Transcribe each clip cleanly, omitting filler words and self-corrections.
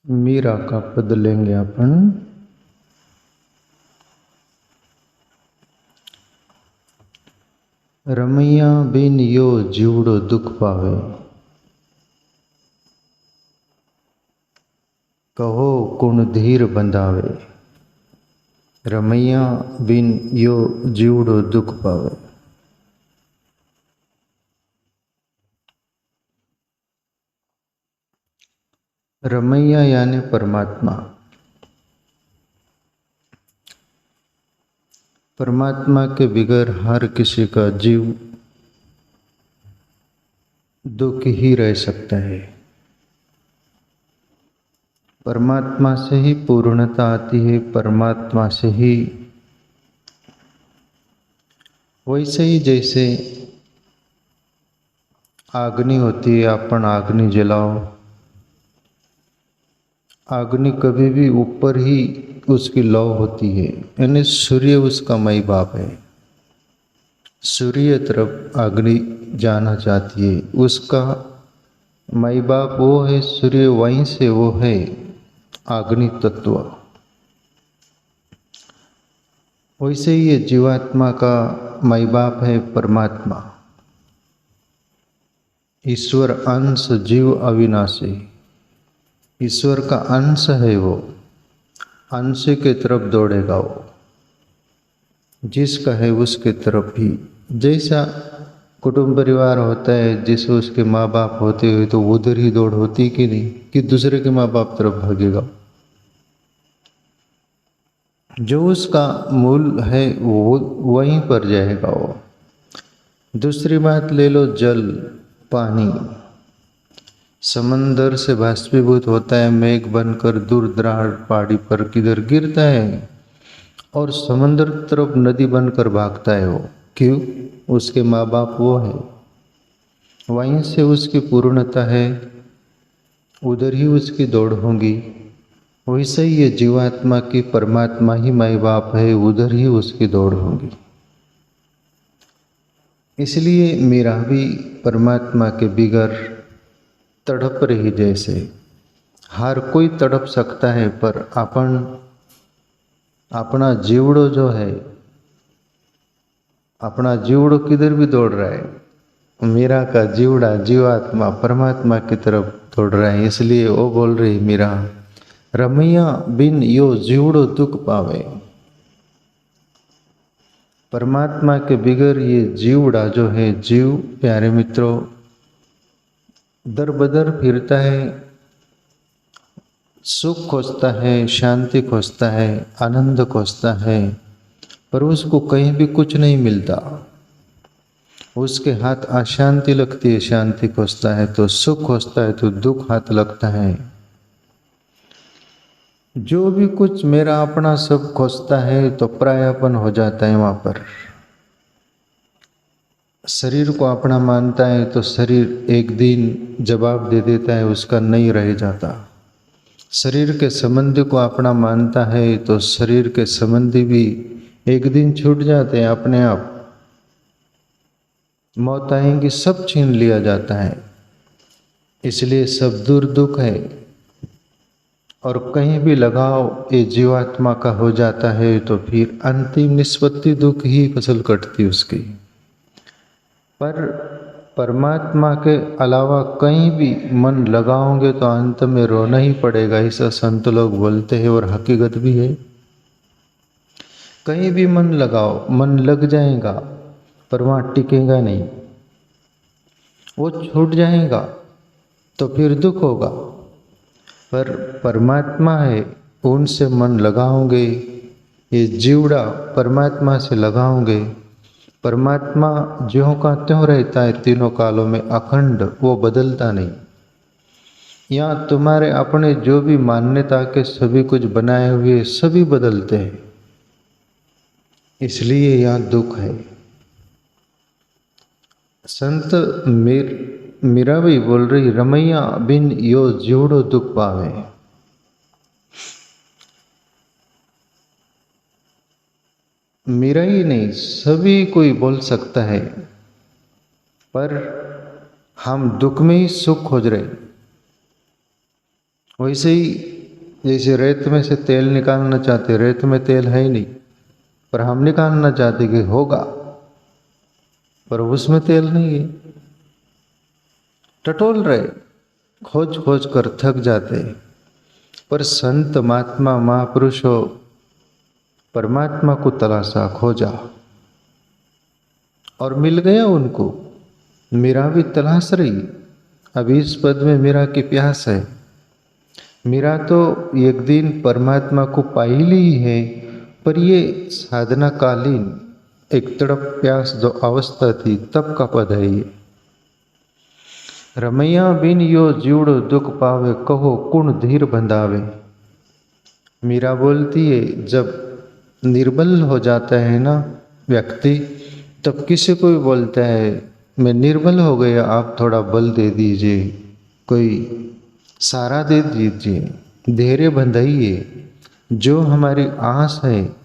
मीरा का पद लेंगे अपन। रमैया बिन यो जीवड़ो दुख पावे, कहो कुण धीर बंधावे। रमैया बिन यो जीवड़ो दुख पावे। रमैया यानी परमात्मा। परमात्मा के बिगर हर किसी का जीव दुख ही रह सकता है। परमात्मा से ही पूर्णता आती है, परमात्मा से ही। वैसे ही जैसे आग्नि होती है, अपन आग्नि जलाओ, अग्नि कभी भी ऊपर ही उसकी लौ होती है, यानी सूर्य उसका माई बाप है। सूर्य तरफ अग्नि जाना चाहती है, उसका माई बाप वो है सूर्य, वहीं से वो है अग्नि तत्व। वैसे ही ये जीवात्मा का माई बाप है परमात्मा। ईश्वर अंश, जीव अविनाशी। ईश्वर का अंश है वो, अंश के तरफ दौड़ेगा वो, जिसका है उसके तरफ ही। जैसा कुटुंब परिवार होता है, जैसे उसके माँ बाप होते हुए तो उधर ही दौड़ होती कि नहीं, कि दूसरे के माँ बाप तरफ भागेगा। जो उसका मूल है वो वहीं पर जाएगा वो। दूसरी बात ले लो, जल, पानी समंदर से बाष्पीभूत होता है, मेघ बनकर दूर दरार पहाड़ी पर किधर गिरता है और समंदर तरफ नदी बनकर भागता है वो। क्यों? उसके माँ बाप वो है, वहीं से उसकी पूर्णता है, उधर ही उसकी दौड़ होगी। वैसे ही ये जीवात्मा की परमात्मा ही माई बाप है, उधर ही उसकी दौड़ होगी। इसलिए मेरा भी परमात्मा के बिगर तड़प रही जैसे। हर कोई तड़प सकता है, पर अपन अपना जीवड़ो जो है, अपना जीवड़ो किधर भी दौड़ रहा है। मीरा का जीवड़ा, जीवात्मा परमात्मा की तरफ दौड़ रहा है। इसलिए वो बोल रही मीरा, रमैया बिन यो जीवड़ो दुख पावे। परमात्मा के बिगर ये जीवड़ा जो है, जीव प्यारे मित्रों दर बदर फिरता है, सुख खोजता है, शांति खोजता है, आनंद खोजता है, पर उसको कहीं भी कुछ नहीं मिलता। उसके हाथ अशांति लगती है, शांति खोजता है तो सुख खोजता है तो दुख हाथ लगता है। जो भी कुछ मेरा अपना सब खोजता है तो परायापन हो जाता है। वहां पर शरीर को अपना मानता है तो शरीर एक दिन जवाब दे देता है, उसका नहीं रह जाता। शरीर के संबंधी को अपना मानता है तो शरीर के संबंधी भी एक दिन छूट जाते हैं अपने आप। मौत आएंगी, सब छीन लिया जाता है। इसलिए सब दूर दुख है, और कहीं भी लगाव ये जीवात्मा का हो जाता है तो फिर अंतिम निष्पत्ति दुख ही फसल कटती उसकी। पर परमात्मा के अलावा कहीं भी मन लगाओगे तो अंत में रोना ही पड़ेगा, ऐसा संत लोग बोलते हैं और हकीकत भी है। कहीं भी मन लगाओ, मन लग जाएगा, पर वहाँ टिकेगा नहीं, वो छूट जाएगा तो फिर दुख होगा। पर परमात्मा है, उनसे मन लगाओगे, ये जीवड़ा परमात्मा से लगाओगे, परमात्मा ज्यों का त्यों रहता है तीनों कालों में अखंड, वो बदलता नहीं। यहाँ तुम्हारे अपने जो भी मान्यता के सभी कुछ बनाए हुए सभी बदलते हैं, इसलिए यहाँ दुख है। संत मीरा भी बोल रही, रमैया बिन यो जीवड़ो दुख पावे। मीरा ही नहीं, सभी कोई बोल सकता है, पर हम दुख में ही सुख खोज रहे। वैसे ही जैसे रेत में से तेल निकालना चाहते, रेत में तेल है ही नहीं, पर हम निकालना चाहते कि होगा, पर उसमें तेल नहीं है। टटोल रहे, खोज खोज कर थक जाते। पर संत महात्मा महापुरुषों परमात्मा को तलाशा, खोजा और मिल गया उनको। मीरा भी तलाश रही, अभी इस पद में मीरा की प्यास है। मीरा तो एक दिन परमात्मा को पा ही ली है, पर ये साधना कालीन एक तड़प प्यास जो अवस्था थी तब का पद है ये। रमैया बिन यो जीवड़ो दुख पावे, कहो कुण धीर बंधावे। मीरा बोलती है जब निर्बल हो जाता है ना व्यक्ति, तब किसी को भी बोलता है मैं निर्बल हो गया, आप थोड़ा बल दे दीजिए, कोई सहारा दे दीजिए, धैर्य बंधाइए। जो हमारी आस है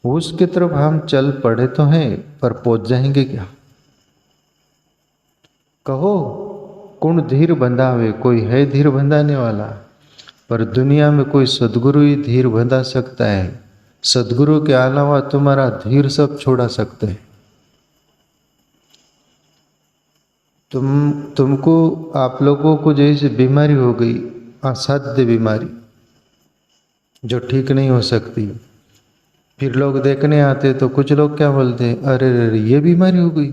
उसकी तरफ हम चल पड़े तो हैं, पर पहुंच जाएंगे क्या। कहो कुण धीर बंधावे, कोई है धीर बंधाने वाला, पर दुनिया में कोई सदगुरु ही धीर बंधा सकता है। सदगुरु के अलावा तुम्हारा धीर सब छोड़ा सकते हैं। तुमको आप लोगों को जैसे बीमारी हो गई, असाध्य बीमारी जो ठीक नहीं हो सकती, फिर लोग देखने आते तो कुछ लोग क्या बोलते, अरे अरे ये बीमारी हो गई,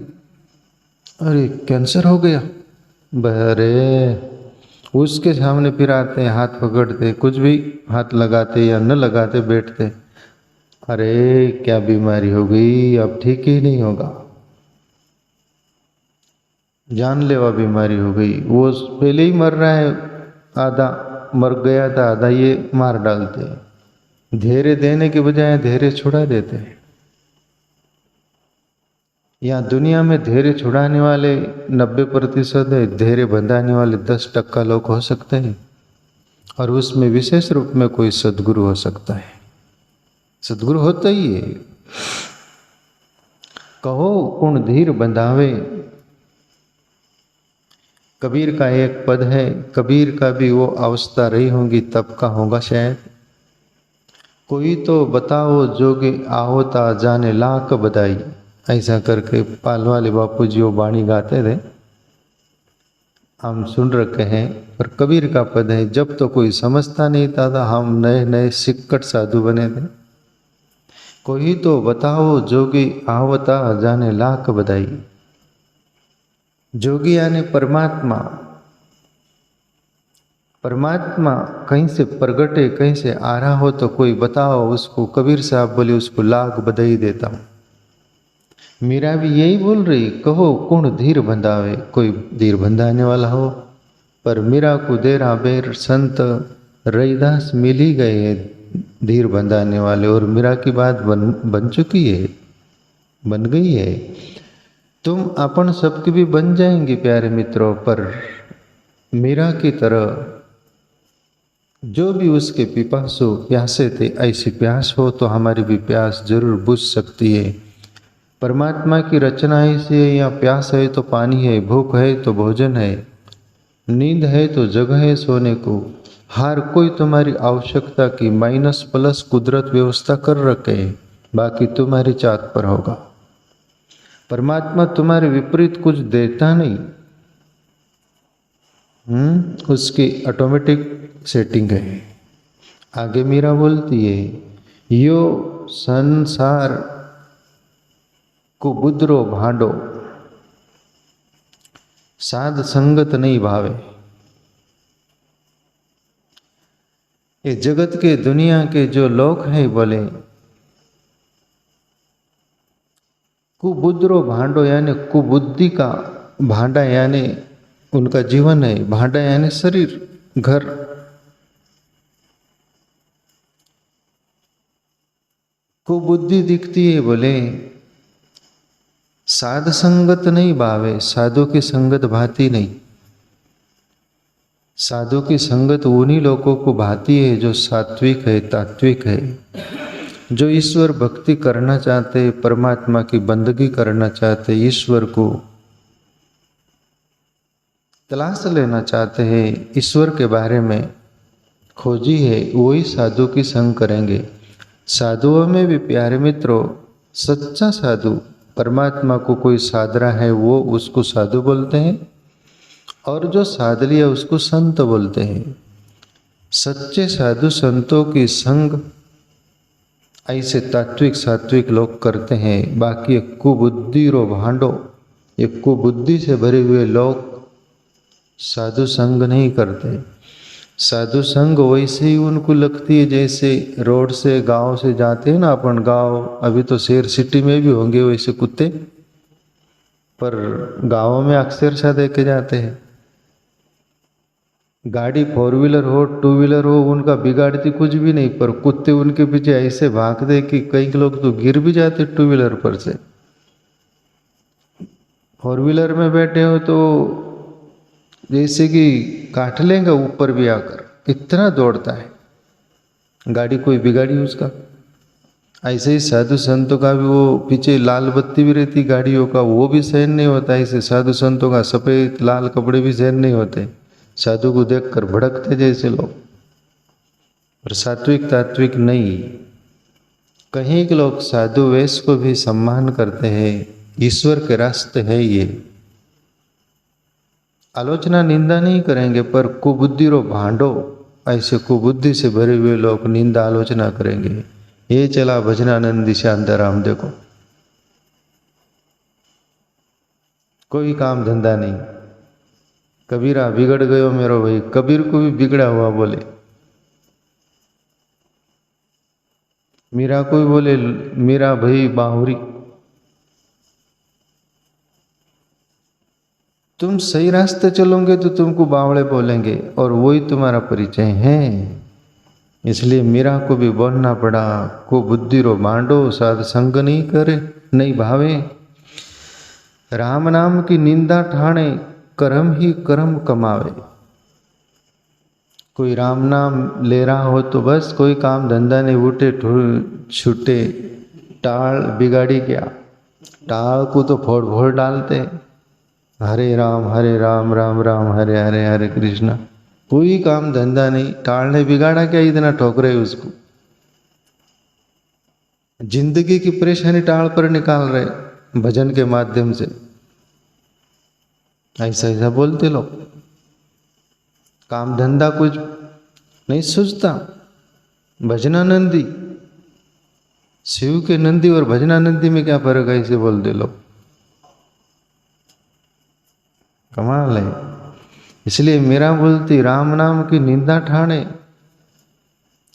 अरे कैंसर हो गया, अरे उसके सामने फिर आते हैं, हाथ पकड़ते, कुछ भी हाथ लगाते या न लगाते बैठते, अरे क्या बीमारी हो गई, अब ठीक ही नहीं होगा, जानलेवा बीमारी हो गई। वो पहले ही मर रहा है, आधा मर गया था, आधा ये मार डालते हैं। धैर्य देने के बजाय धैर्य छुड़ा देते हैं। यहाँ दुनिया में धैर्य छुड़ाने वाले 90% है, धैर्य बंधाने वाले 10% लोग हो सकते हैं, और उसमें विशेष रूप में कोई सद्गुरु हो सकता है। सद्गुरु होता ही है। कहो कुण धीर बंधावे, कबीर का एक पद है, कबीर का भी वो अवस्था रही होगी तब का होगा शायद। कोई तो बताओ जोगे आओता जाने लाख बधाई, ऐसा करके पाल वाले बापू जी वो बाणी गाते थे, हम सुन रखे हैं। पर कबीर का पद है, जब तो कोई समझता नहीं था हम नए नए सिक्कट साधु बने थे। कोई तो बताओ जोगी आवता जाने लाख बधाई। जोगी यानी परमात्मा, परमात्मा कहीं से प्रगटे, कहीं से आ रहा हो तो कोई बताओ उसको। कबीर साहब बोले उसको लाख बधाई देता हूँ। मीरा भी यही बोल रही, कहो कुण धीर बंधावे, कोई धीर बंधाने वाला हो। पर मीरा को देरा बेर संत रैदास मिल ही गए हैं धीर बंधाने वाले, और मीरा की बात बन चुकी है, बन गई है। तुम अपन सबके भी बन जाएंगे प्यारे मित्रों, पर मीरा की तरह जो भी उसके पिपासु प्यासे थे, ऐसी प्यास हो तो हमारी भी प्यास जरूर बुझ सकती है। परमात्मा की रचना ऐसी है, या प्यास है तो पानी है, भूख है तो भोजन है, नींद है तो जगह है सोने को। हर कोई तुम्हारी आवश्यकता की माइनस प्लस कुदरत व्यवस्था कर रखे है, बाकी तुम्हारी चाहत पर होगा। परमात्मा तुम्हारे विपरीत कुछ देता नहीं, उसकी ऑटोमेटिक सेटिंग है। आगे मीरा बोलती है, यो संसार को बुद्रो भांडो, साध संगत नहीं भावे। ये जगत के दुनिया के जो लोग हैं बोले, कुबुद्रो भांडो यानी कुबुद्धि का भांडा, यानी उनका जीवन है। भांडा यानी शरीर, घर। कुबुद्धि दिखती है बोले, साध संगत नहीं भावे, साधु की संगत भाती नहीं। साधु की संगत उन्हीं लोगों को भाती है जो सात्विक है, तात्विक है, जो ईश्वर भक्ति करना चाहते, परमात्मा की बंदगी करना चाहते, ईश्वर को तलाश लेना चाहते हैं, ईश्वर के बारे में खोजी है वही साधु की संग करेंगे। साधुओं में भी प्यारे मित्रों, सच्चा साधु परमात्मा को कोई साध रहा है वो उसको साधु बोलते हैं, और जो साध लिया उसको संत बोलते हैं। सच्चे साधु संतों की संग ऐसे तात्विक सात्विक लोग करते हैं। बाकी कुबुद्धि रो भांडो, ये कुबुद्धि से भरे हुए लोग साधु संग नहीं करते। साधु संग वैसे ही उनको लगती है जैसे रोड से गांव से जाते हैं ना अपन, गांव अभी तो शहर सिटी में भी होंगे वैसे कुत्ते, पर गांवों में अक्सर देखे जाते हैं। गाड़ी 4 व्हीलर हो 2 व्हीलर हो उनका बिगाड़ती कुछ भी नहीं, पर कुत्ते उनके पीछे ऐसे भागते कि कई लोग तो गिर भी जाते 2 व्हीलर पर से। 4 व्हीलर में बैठे हो तो जैसे कि काट लेंगे ऊपर भी आकर, इतना दौड़ता है। गाड़ी कोई बिगाड़ी उसका। ऐसे ही साधु संतों का भी वो पीछे लाल बत्ती भी रहती गाड़ियों का, वो भी सहन नहीं होता। ऐसे साधु संतों का सफ़ेद लाल कपड़े भी सहन नहीं होते। साधु को देखकर भड़कते जैसे लोग। और सात्विक तात्विक नहीं, कहीं के लोग साधु वेश को भी सम्मान करते हैं। ईश्वर के रास्ते है ये। आलोचना निंदा नहीं करेंगे, पर कुबुद्धि रो भांडो, ऐसे कुबुद्धि से भरे हुए लोग निंदा आलोचना करेंगे। ये चला भजनानंदी शांताराम, देखो कोई काम धंधा नहीं। कबीरा बिगड़ गयो मेरो भाई, कबीर को भी बिगड़ा हुआ बोले। मीरा को भी बोले मीरा भाई बाहुरी। तुम सही रास्ते चलोगे तो तुमको बावड़े बोलेंगे, और वही तुम्हारा परिचय है। इसलिए मीरा को भी बोलना पड़ा, को बुद्धि रो मांडो, साध संग नहीं करे नहीं भावे। राम नाम की निंदा ठाणे, कर्म ही कर्म कमावे। कोई राम नाम ले रहा हो तो बस कोई काम धंधा नहीं, उठे छूटे टाल बिगाड़ी क्या, टाल को तो फोड़ फोड़ डालते। हरे राम राम राम हरे हरे, हरे कृष्णा। कोई काम धंधा नहीं, टाल ने बिगाड़ा क्या, इतना ठोक रहे उसको। जिंदगी की परेशानी टाल पर निकाल रहे भजन के माध्यम से। ऐसा ऐसा बोलते लोग। काम धंधा कुछ नहीं सूझता। भजनानंदी, शिव के नंदी और भजनानंदी में क्या फर्क है, ऐसे बोलते लोग। कमाल है। इसलिए मेरा बोलती राम नाम की निंदा ठाणे,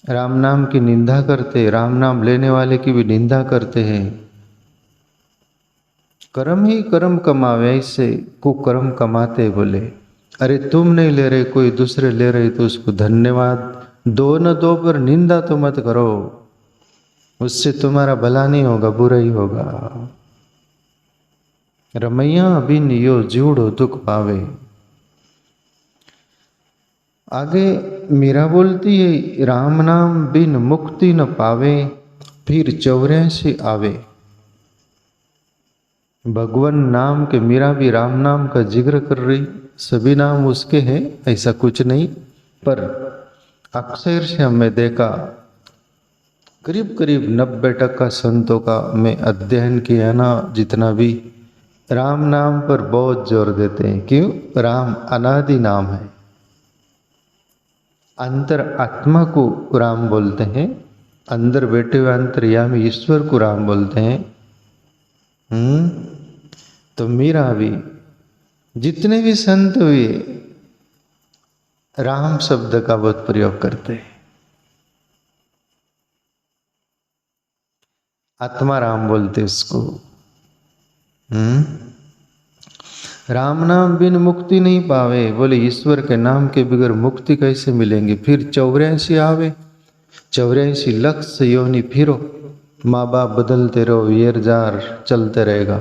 राम नाम की निंदा करते, राम नाम लेने वाले की भी निंदा करते हैं। कर्म ही कर्म कमावे, ऐसे कुकर्म कमाते बोले। अरे तुम नहीं ले रहे, कोई दूसरे ले रहे तो उसको धन्यवाद दो न दो, पर निंदा तो मत करो, उससे तुम्हारा भला नहीं होगा, बुरा ही होगा। रमैया बिन यो जीवड़ो दुख पावे। आगे मीरा बोलती है राम नाम बिन मुक्ति न पावे, फिर 84 आवे। भगवान नाम के, मीरा भी राम नाम का जिक्र कर रही। सभी नाम उसके हैं ऐसा कुछ नहीं, पर अक्सर से हमने देखा करीब करीब 90% संतों का मैं अध्ययन किया ना, जितना भी राम नाम पर बहुत जोर देते हैं। क्यों? राम अनादि नाम है। अंतर आत्मा को राम बोलते हैं, अंदर बैठे हुए अंतर्यामी ईश्वर को राम बोलते हैं। तो मीरा भी, जितने भी संत हुए राम शब्द का बहुत प्रयोग करते हैं। आत्मा राम बोलते उसको। राम नाम बिन मुक्ति नहीं पावे, बोले ईश्वर के नाम के बगैर मुक्ति कैसे मिलेंगे। फिर 84 आवे, 84 लाख योनि फिरो, माँ बाप बदलते रहो, वेर जार चलते रहेगा।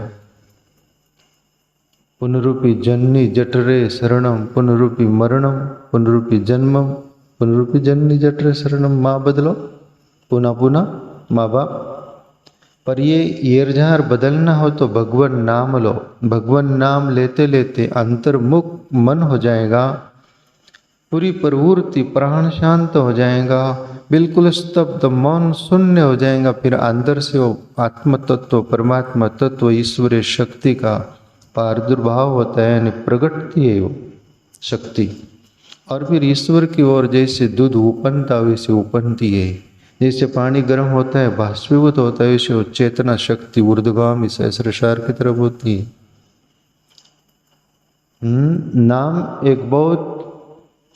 पुनरूपी जननी जठरे शरणम, पुनरूपी मरणम, पुनरूपी जन्मम, पुनरूपी जननी जठरे शरणम। माँ बदलो, पुनः पुनः माँ बाप। पर ये येरझार बदलना हो तो भगवान नाम लो। भगवान नाम लेते लेते अंतर्मुख मन हो जाएगा, पूरी प्रवृत्ति प्राण शांत हो जाएगा, बिल्कुल स्तब्ध मौन शून्य हो जाएगा। फिर अंदर से वो आत्म तत्व, परमात्मा तत्व, ईश्वरीय शक्ति का प्रादुर्भाव होता है, यानी प्रगटती है वो शक्ति। और फिर ईश्वर की ओर जैसे दूध उपनता वैसे उपनती है, जैसे पानी गर्म होता है बाष्पीभूत होता है, वैसे वो चेतना शक्ति ऊर्ध्वगामी सहस्रशार की तरफ होती है। नाम एक बहुत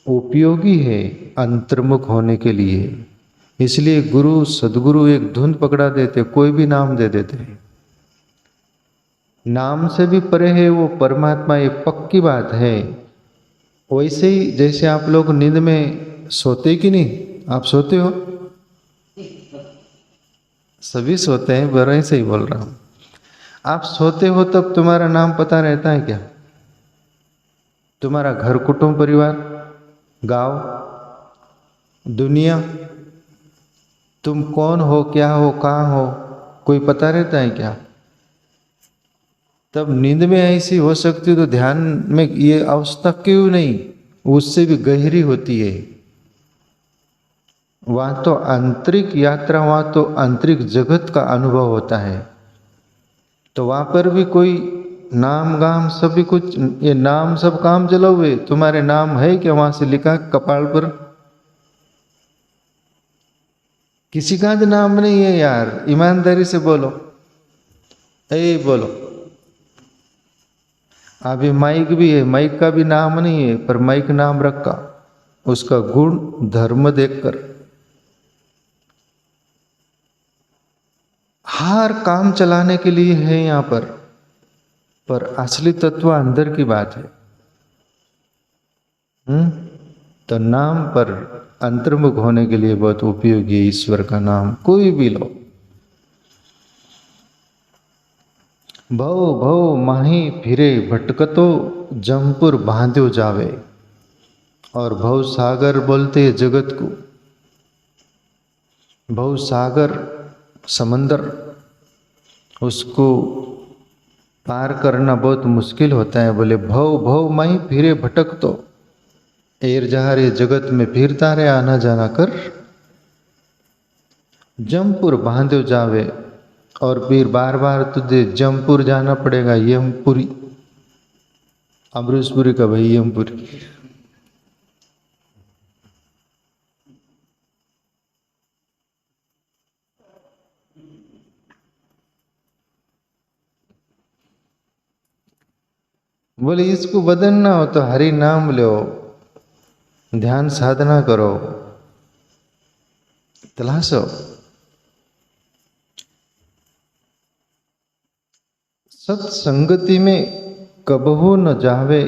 उपयोगी है अंतर्मुख होने के लिए। इसलिए गुरु सदगुरु एक धुन पकड़ा देते, कोई भी नाम दे देते हैं। नाम से भी परे है वो परमात्मा, ये पक्की बात है। वैसे ही जैसे आप लोग नींद में सोते कि नहीं, आप सोते हो? सभी सोते हैं, बराबर से ही बोल रहा हूं। आप सोते हो तब तुम्हारा नाम पता रहता है क्या? तुम्हारा घर, कुटुंब, परिवार, गांव, दुनिया, तुम कौन हो, क्या हो, कहाँ हो, कोई पता रहता है क्या? तब नींद में ऐसी हो सकती तो ध्यान में ये अवस्था क्यों नहीं, उससे भी गहरी होती है। वहाँ तो आंतरिक यात्रा, वहाँ तो आंतरिक जगत का अनुभव होता है। तो वहाँ पर भी कोई नाम गाम सभी कुछ, ये नाम सब काम चला हुए, तुम्हारे नाम है क्या वहाँ से लिखा कपाल पर? किसी का भी नाम नहीं है यार, ईमानदारी से बोलो, ए बोलो। अभी माइक भी है, माइक का भी नाम नहीं है, पर माइक नाम रखा उसका गुण धर्म देखकर। हर काम चलाने के लिए है यहाँ पर असली तत्व अंदर की बात है। तो नाम पर अंतर्मुख होने के लिए बहुत उपयोगी है ईश्वर का नाम, कोई भी लो। भव भव माही फिरे भटकतो, जमपुर बांध्यो जावे। और भव सागर बोलते हैं जगत को। भव सागर समंदर, उसको पार करना बहुत मुश्किल होता है। बोले भव भव माही फिरे भटकतो, एर जहार ये जगत में फिरता रहे, आना जाना कर। जमपुर बांध्यो जावे, और फिर बार बार तुझे जमपुर जाना पड़ेगा, यमपुरी, अमरीशपुरी का भाई यमपुरी। बोले इसको बदलना हो तो हरि नाम लो, ध्यान साधना करो, तलाशो। सत्संगति में कबहू न जावे,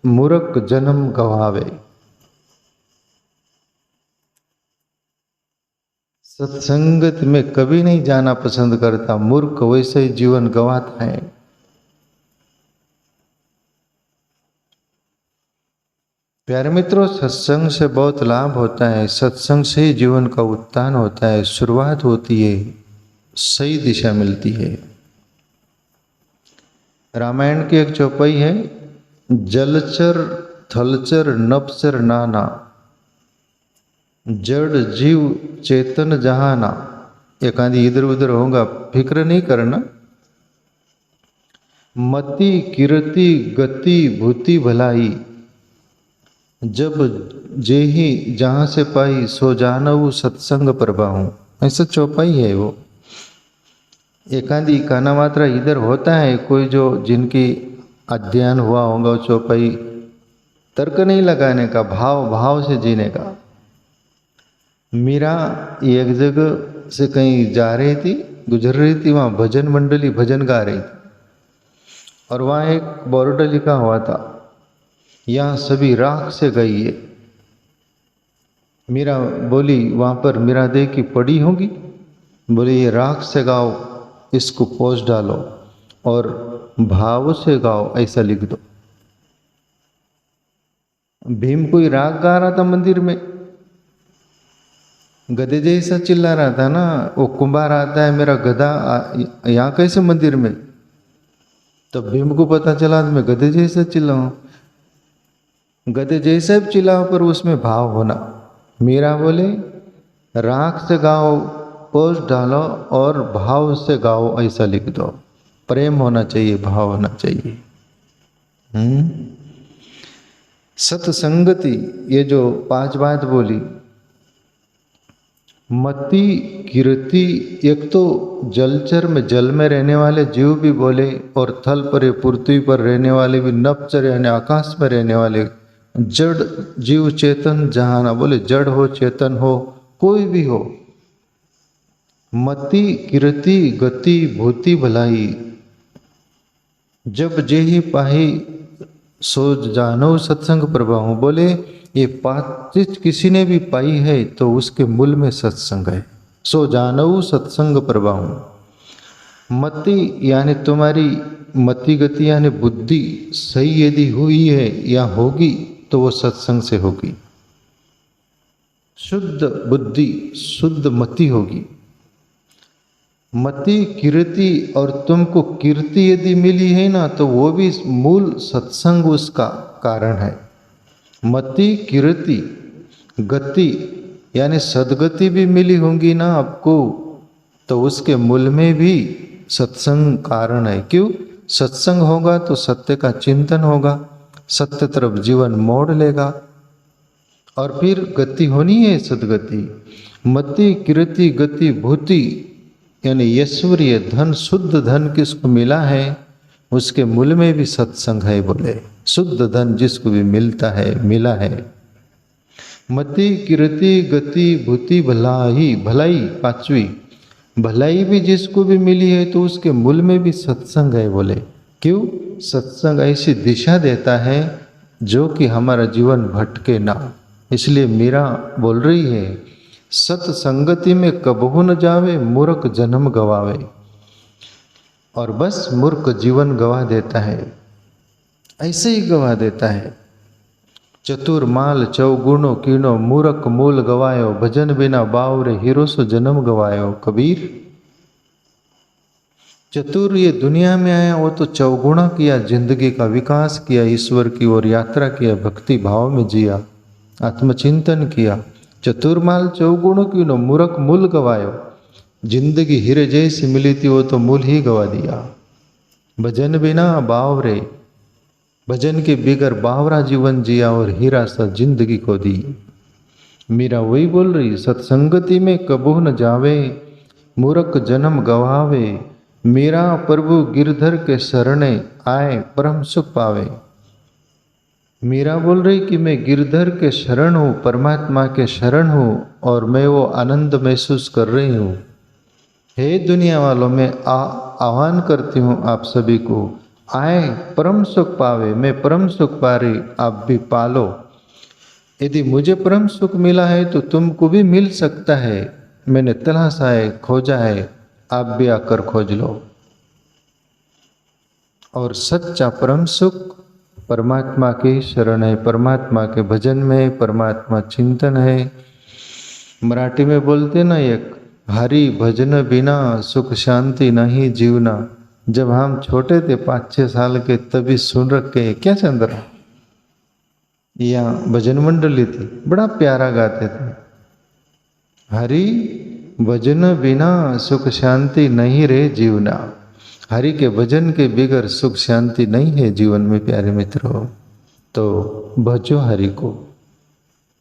मूर्ख जन्म गवावे। सत्संगत में कभी नहीं जाना पसंद करता मूर्ख, वैसे ही जीवन गवाता है। प्यारे मित्रों, सत्संग से बहुत लाभ होता है। सत्संग से ही जीवन का उत्थान होता है, शुरुआत होती है, सही दिशा मिलती है। रामायण की एक चौपाई है, जलचर थलचर नभचर नाना, जड़ जीव चेतन जहाना। एक आदि इधर उधर होगा, फिक्र नहीं करना। मति कीर्ति गति भूति भलाई, जब जेहि जहाँ से पाई, सो जानऊ सत्संग प्रभाऊ। ऐसा चौपाई है वो। एकांदी काना मात्रा इधर होता है, कोई जो जिनकी अध्ययन हुआ होगा वो चौपाई तर्क नहीं लगाने का, भाव भाव से जीने का। मीरा एक जगह से कहीं जा रही थी, गुजर रही थी, वहाँ भजन मंडली भजन गा रही थी, और वहाँ एक बोर्ड लिखा हुआ था, यहाँ सभी राख से गई है। मीरा बोली, वहाँ पर मीरा दे की पड़ी होगी, बोली ये राख से गाओ, इसको पोस्ट डालो और भाव से गाओ, ऐसा लिख दो। भीम कोई राग गा रहा था मंदिर में, गधे जैसा चिल्ला रहा था ना, वो कुंभार आता है मेरा गधा यहाँ कैसे मंदिर में। तब भीम को पता चला तो मैं गधे जैसा चिल्लाऊं। गधे जैसे भी चिल्लाओ पर उसमें भाव होना। मीरा बोले राग से गाओ, पोस्ट डालो और भाव से गाओ, ऐसा लिख दो। प्रेम होना चाहिए, भाव होना चाहिए। सत्संगति, ये जो 5 बात बोली, मति, कीर्ति, एक तो जलचर में जल में रहने वाले जीव भी बोले और थल पर पृथ्वी पर रहने वाले भी, नभचर यानी आकाश में रहने वाले जड़ जीव चेतन, जहां ना बोले जड़ हो चेतन हो कोई भी हो, मति, कीर्ति, गति, भूति, भलाई, जब जेहि पाही सो जानो सत्संग प्रभाव। बोले ये 5 चीज किसी ने भी पाई है तो उसके मूल में सत्संग है। सो जानो सत्संग प्रभाव। मति यानी तुम्हारी मति गति यानी बुद्धि सही यदि हुई है या होगी तो वो सत्संग से होगी। शुद्ध बुद्धि शुद्ध मति होगी। मति, कीर्ति, और तुमको कीर्ति यदि मिली है ना तो वो भी मूल सत्संग उसका कारण है। मति, कीर्ति, गति यानी सदगति भी मिली होंगी ना आपको तो उसके मूल में भी सत्संग कारण है। क्यों? सत्संग होगा तो सत्य का चिंतन होगा, सत्य तरफ जीवन मोड़ लेगा, और फिर गति होनी है सदगति। मति, कीर्ति, गति, भूति यानी ऐश्वर्य, धन, शुद्ध धन किसको मिला है उसके मूल में भी सत्संग है। बोले शुद्ध धन जिसको भी मिलता है, मिला है। मति, कीर्ति, गति, भूति, भलाई, भलाई 5वीं भलाई भी जिसको भी मिली है तो उसके मूल में भी सत्संग है। बोले क्यों? सत्संग ऐसी दिशा देता है जो कि हमारा जीवन भटके ना। इसलिए मीरा बोल रही है सत्संगति में कबहू न जावे, मूर्ख जन्म गवावे। और बस मूर्ख जीवन गवा देता है, ऐसे ही गवा देता है। चतुर माल चौगुणो कीनो, मूर्ख मूल गवायो, भजन बिना बावरे, हीरो सो जन्म गवायो। कबीर चतुर ये दुनिया में आया वो तो चौगुणा किया, जिंदगी का विकास किया, ईश्वर की ओर यात्रा किया, भक्ति भाव में जिया, आत्मचिंतन किया। चतुर्माल चौगुणों की नो, मूर्ख मूल गवायो। जिंदगी हीरे जैसी मिली थी वो तो मूल ही गवा दिया। भजन बिना बावरे, भजन के बिगर बावरा जीवन जिया और हीरा सा जिंदगी को दी। मीरा वही बोल रही सत्संगति में कबू न जावे, मूर्ख जन्म गवावे। मेरा प्रभु गिरधर के शरणे आए, परम सुख पावे। मीरा बोल रही कि मैं गिरधर के शरण हूँ, परमात्मा के शरण हूँ और मैं वो आनंद महसूस कर रही हूँ। हे दुनिया वालों, मैं आह्वान करती हूँ आप सभी को, आए परम सुख पावे। मैं परम सुख पा रही, आप भी पालो। यदि मुझे परम सुख मिला है तो तुमको भी मिल सकता है। मैंने तलाशा है, खोजा है, आप भी आकर खोज लो। और सच्चा परम सुख परमात्मा की शरण है, परमात्मा के भजन में, परमात्मा चिंतन है। मराठी में बोलते ना एक, हरि भजन बिना सुख शांति नहीं जीवना। जब हम छोटे थे 5-6 साल के तभी सुन रखे क्या चंद्रा, यहाँ भजन मंडली थी, बड़ा प्यारा गाते थे। हरि भजन बिना सुख शांति नहीं रे जीवना। हरि के भजन के बिगर सुख शांति नहीं है जीवन में प्यारे मित्रों। तो भजो हरि को।